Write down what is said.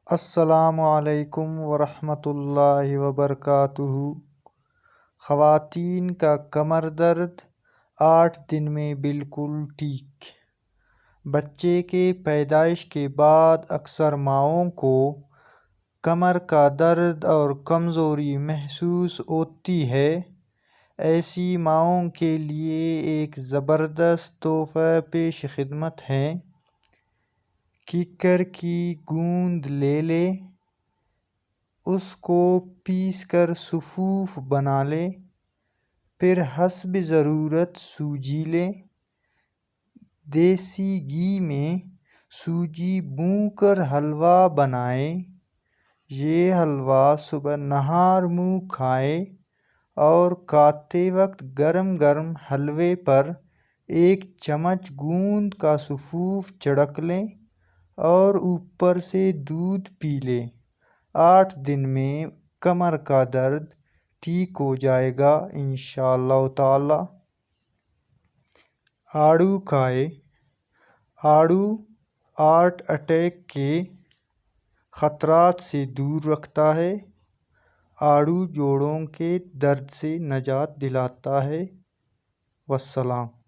السلام علیکم ورحمۃ اللہ وبرکاتہ۔ خواتین کا کمر درد 8 دن میں بالکل ٹھیک۔ بچے کے پیدائش کے بعد اکثر ماؤں کو کمر کا درد اور کمزوری محسوس ہوتی ہے۔ ایسی ماؤں کے لیے ایک زبردست تحفہ پیش خدمت ہے۔ کیکر کی گوند لے لیں، اس کو پیس کر صفوف بنا لیں، پھر حسب ضرورت سوجی لیں۔ دیسی گھی میں سوجی بھون کر حلوہ بنائیں۔ یہ حلوہ صبح نہار منہ کھائیں اور کھاتے وقت گرم گرم حلوے پر 1 چمچ گوند کا صفوف چھڑک لیں اور اوپر سے دودھ پی لیں۔ 8 دن میں کمر کا درد ٹھیک ہو جائے گا انشاءاللہ تعالی۔ آڑو کھائیں۔ آڑو ہارٹ اٹیک کے خطرات سے دور رکھتا ہے۔ آڑو جوڑوں کے درد سے نجات دلاتا ہے۔ والسلام۔